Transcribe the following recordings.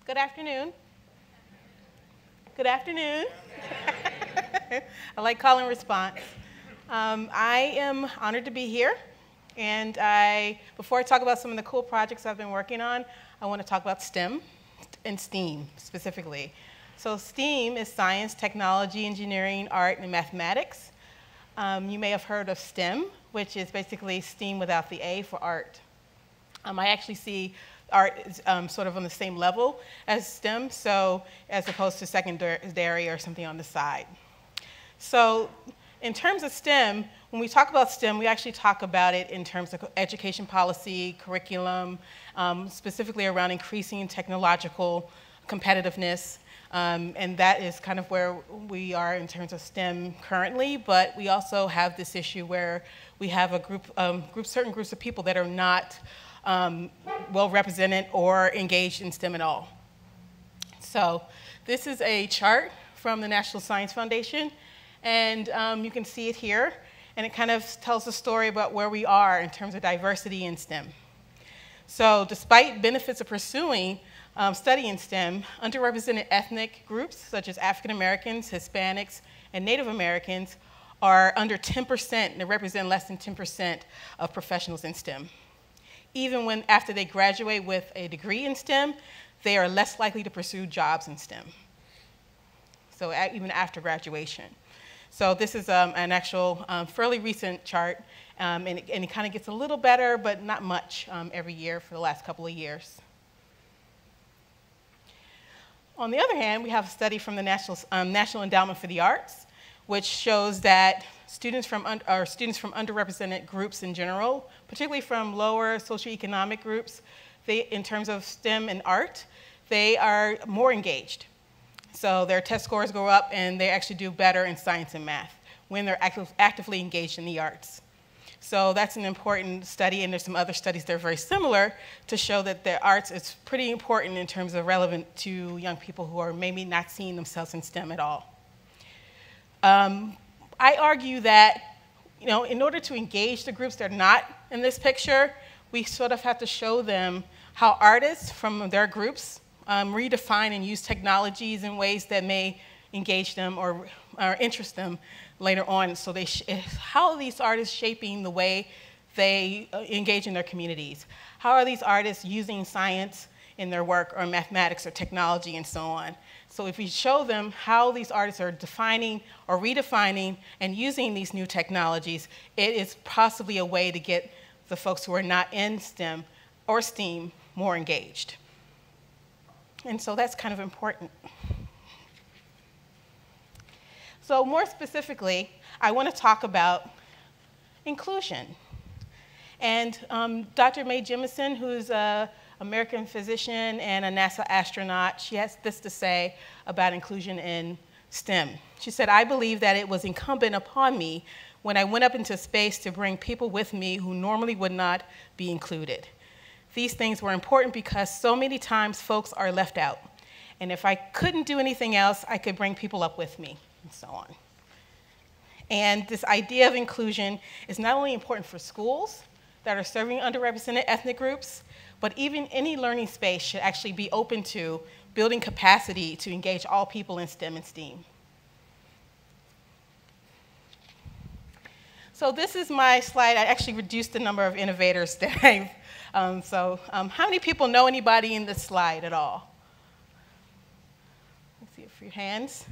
Good afternoon. Good afternoon. I like call and response. I am honored to be here. And before I talk about some of the cool projects I've been working on, I want to talk about STEM and STEAM specifically. So STEAM is science, technology, engineering, art, and mathematics. You may have heard of STEM, which is basically STEAM without the A for art. I actually see art is sort of on the same level as STEM, so as opposed to secondary or something on the side. So in terms of STEM, when we talk about STEM, we actually talk about it in terms of education policy, curriculum, specifically around increasing technological competitiveness. And that is kind of where we are in terms of STEM currently, but we also have this issue where we have a certain groups of people that are not well represented or engaged in STEM at all. So this is a chart from the National Science Foundation, and you can see it here, and it kind of tells the story about where we are in terms of diversity in STEM. So despite benefits of pursuing studying STEM, underrepresented ethnic groups such as African Americans, Hispanics, and Native Americans are under 10%, and they represent less than 10% of professionals in STEM. Even when after they graduate with a degree in STEM, they are less likely to pursue jobs in STEM. So even after graduation. So this is an actual fairly recent chart, and it kind of gets a little better, but not much every year for the last couple of years. On the other hand, we have a study from the National Endowment for the Arts, which shows that students from underrepresented groups in general, particularly from lower socioeconomic groups, in terms of STEM and art, they are more engaged. So their test scores go up and they actually do better in science and math when they're actively engaged in the arts. So that's an important study, and there's some other studies that are very similar to show that the arts is pretty important in terms of relevant to young people who are maybe not seeing themselves in STEM at all. I argue that, in order to engage the groups that are not in this picture, we sort of have to show them how artists from their groups redefine and use technologies in ways that may engage them or interest them later on. So how are these artists shaping the way they engage in their communities? How are these artists using science in their work, or mathematics or technology and so on? So if we show them how these artists are defining or redefining and using these new technologies, it is possibly a way to get the folks who are not in STEM or STEAM more engaged. And so that's kind of important. So more specifically, I want to talk about inclusion. And Dr. Mae Jemison, who's an American physician and a NASA astronaut, she has this to say about inclusion in STEM. She said, "I believe that it was incumbent upon me when I went up into space to bring people with me who normally would not be included. These things were important because so many times folks are left out. And if I couldn't do anything else, I could bring people up with me," and so on. And this idea of inclusion is not only important for schools that are serving underrepresented ethnic groups, but even any learning space should actually be open to building capacity to engage all people in STEM and STEAM. So this is my slide. I actually reduced the number of innovators that I've, how many people know anybody in this slide at all? Let's see a few hands.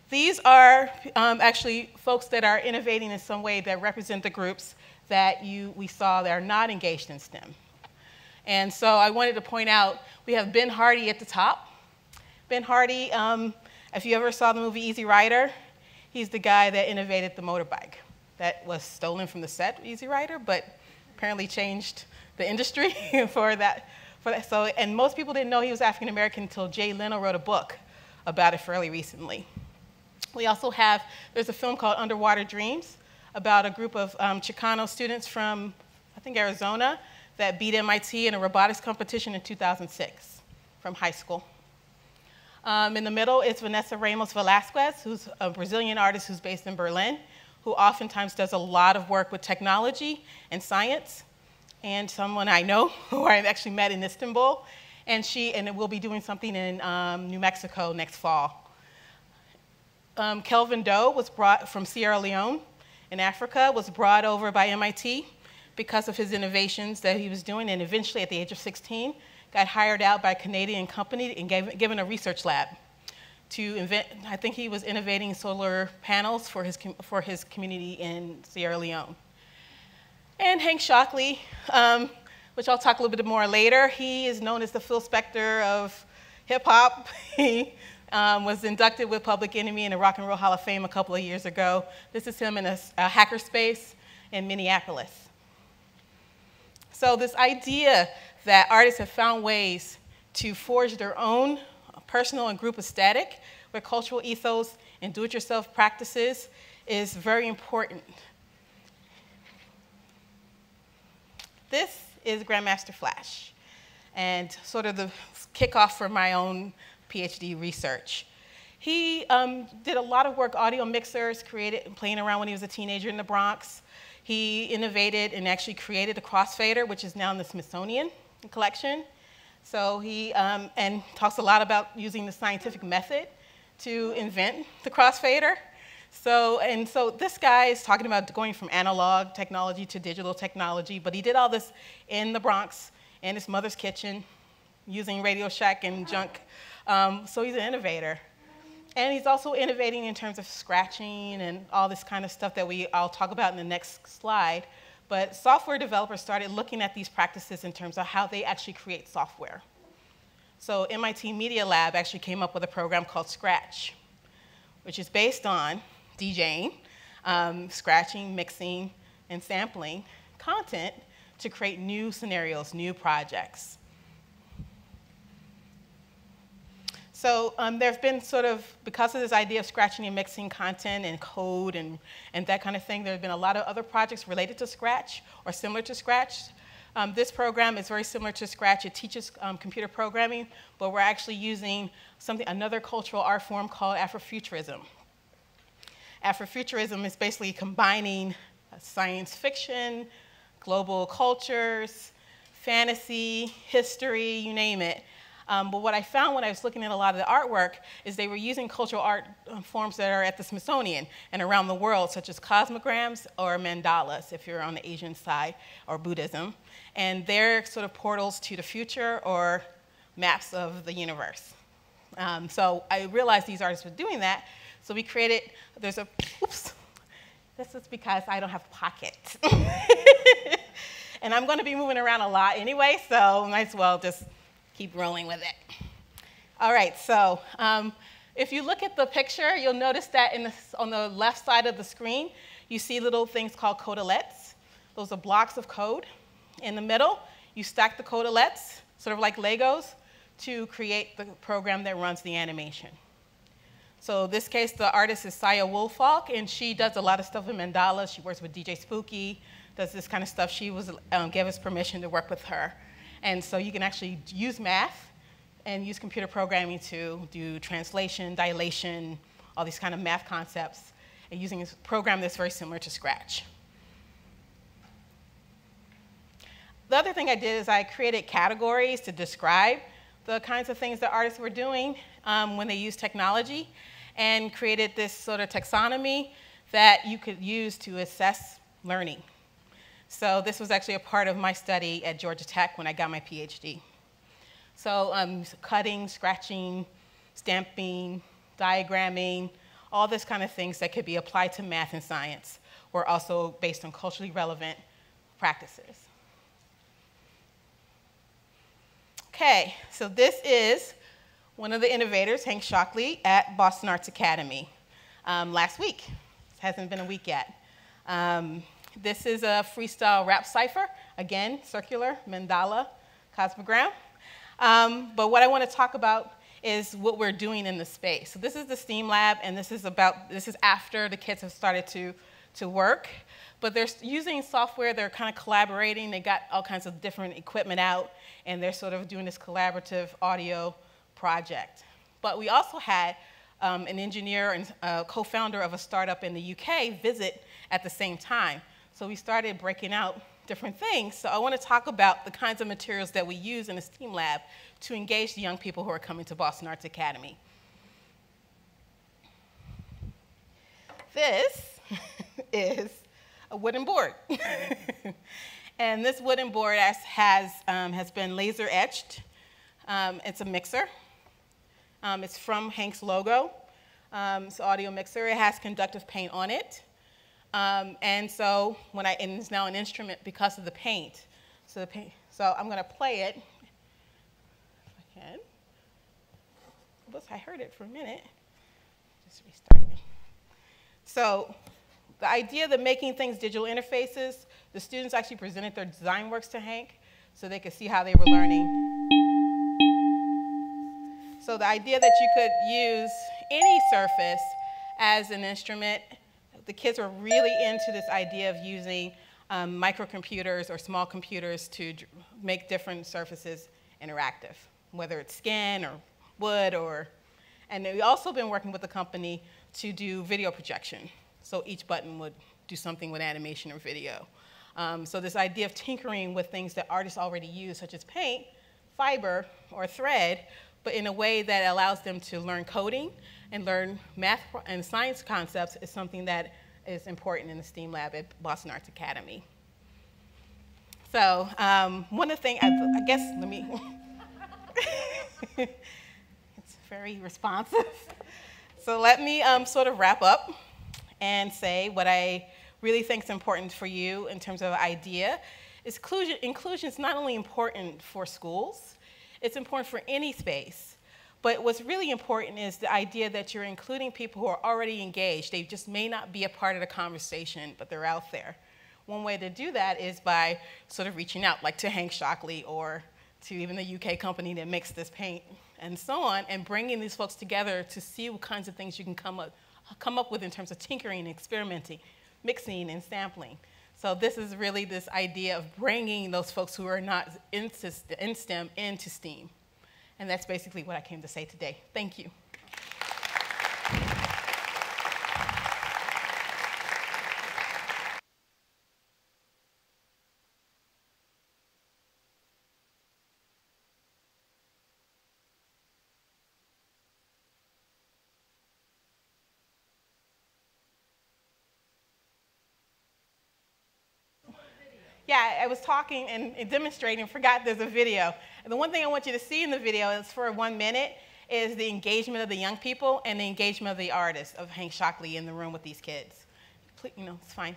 These are actually folks that are innovating in some way that represent the groups that we saw that are not engaged in STEM. And so I wanted to point out, we have Ben Hardy at the top. Ben Hardy, if you ever saw the movie Easy Rider, he's the guy that innovated the motorbike that was stolen from the set, Easy Rider, but apparently changed the industry for that. So, and most people didn't know he was African American until Jay Leno wrote a book about it fairly recently. We also have, there's a film called Underwater Dreams about a group of Chicano students from, I think, Arizona that beat MIT in a robotics competition in 2006 from high school. In the middle is Vanessa Ramos Velasquez, who's a Brazilian artist who's based in Berlin, who oftentimes does a lot of work with technology and science, and someone I know who I've actually met in Istanbul. and we'll be doing something in New Mexico next fall. Kelvin Doe was brought from Sierra Leone in Africa, was brought over by MIT because of his innovations that he was doing, and eventually at the age of 16, got hired out by a Canadian company and given a research lab to invent. I think he was innovating solar panels for his community in Sierra Leone. And Hank Shockley, which I'll talk a little bit more later, he is known as the Phil Spector of hip hop. He was inducted with Public Enemy in the Rock and Roll Hall of Fame a couple of years ago. This is him in a hackerspace in Minneapolis. So this idea that artists have found ways to forge their own personal and group aesthetic with cultural ethos and do-it-yourself practices is very important. This is Grandmaster Flash, and sort of the kickoff for my own PhD research. He did a lot of work, audio mixers, playing around when he was a teenager in the Bronx. He innovated and actually created the crossfader, which is now in the Smithsonian collection. So he and talks a lot about using the scientific method to invent the crossfader. So this guy is talking about going from analog technology to digital technology, but he did all this in the Bronx, in his mother's kitchen, using Radio Shack and junk. So he's an innovator. And he's also innovating in terms of scratching and all this kind of stuff that I'll talk about in the next slide. But software developers started looking at these practices in terms of how they actually create software. So MIT Media Lab actually came up with a program called Scratch, which is based on DJing, scratching, mixing, and sampling content to create new scenarios, new projects. So there's been sort of, because of this idea of scratching and mixing content and code and that kind of thing, there have been a lot of other projects related to Scratch or similar to Scratch. This program is very similar to Scratch. It teaches computer programming, but we're actually using another cultural art form called Afrofuturism. Afrofuturism is basically combining science fiction, global cultures, fantasy, history, you name it. But what I found when I was looking at a lot of the artwork is they were using cultural art forms that are at the Smithsonian and around the world, such as cosmograms or mandalas, if you're on the Asian side, or Buddhism. And they're sort of portals to the future or maps of the universe. So I realized these artists were doing that, so we created, oops, this is because I don't have pockets. And I'm going to be moving around a lot anyway, so might as well just keep rolling with it. All right, so if you look at the picture, you'll notice that on the left side of the screen, you see little things called codelettes. Those are blocks of code. In the middle, you stack the codelettes, sort of like Legos, to create the program that runs the animation. So in this case, the artist is Saya Woolfolk, and she does a lot of stuff in mandalas. She works with DJ Spooky, does this kind of stuff. She gave us permission to work with her. And so you can actually use math and use computer programming to do translation, dilation, all these kind of math concepts, and using a program that's very similar to Scratch. The other thing I did is I created categories to describe the kinds of things that artists were doing when they used technology, and created this sort of taxonomy that you could use to assess learning. So this was actually a part of my study at Georgia Tech when I got my PhD. So cutting, scratching, stamping, diagramming, all this kind of things that could be applied to math and science were also based on culturally relevant practices. Okay, so this is one of the innovators, Hank Shockley, at Boston Arts Academy last week. It hasn't been a week yet. This is a freestyle rap cipher, again, circular, mandala, cosmogram. But what I want to talk about is what we're doing in the space. So this is the STEAM lab, and this is after the kids have started to work. But they're using software, they're kind of collaborating, they got all kinds of different equipment out, and they're sort of doing this collaborative audio project. But we also had an engineer and co-founder of a startup in the UK visit at the same time. So we started breaking out different things. So I want to talk about the kinds of materials that we use in the STEAM lab to engage the young people who are coming to Boston Arts Academy. This is a wooden board. And this wooden board has been laser etched. It's a mixer. It's from Hank's logo. It's an audio mixer. It has conductive paint on it. And so and it's now an instrument because of the paint. So I'm going to play it, if I can. Oops, I heard it for a minute. Just restart it. So the idea of making things digital interfaces, the students actually presented their design works to Hank so they could see how they were learning. So the idea that you could use any surface as an instrument, the kids were really into this idea of using microcomputers or small computers to make different surfaces interactive, whether it's skin or wood and we've also been working with the company to do video projection. So each button would do something with animation or video. So this idea of tinkering with things that artists already use, such as paint, fiber, or thread, but in a way that allows them to learn coding and learn math and science concepts is something that is important in the STEAM lab at Boston Arts Academy. So one of the things, I guess, let me, it's very responsive. So let me sort of wrap up and say what I really think is important for you in terms of idea is inclusion is not only important for schools, it's important for any space. But what's really important is the idea that you're including people who are already engaged. They just may not be a part of the conversation, but they're out there. One way to do that is by sort of reaching out, like to Hank Shockley or to even the UK company that makes this paint and so on, and bringing these folks together to see what kinds of things you can come up with in terms of tinkering and experimenting, mixing and sampling. So this is really this idea of bringing those folks who are not in STEM into STEAM. And that's basically what I came to say today. Thank you. Yeah, I was talking and demonstrating, forgot there's a video. And the one thing I want you to see in the video is for 1 minute is the engagement of the young people and the engagement of the artist, of Hank Shockley in the room with these kids. Please, it's fine.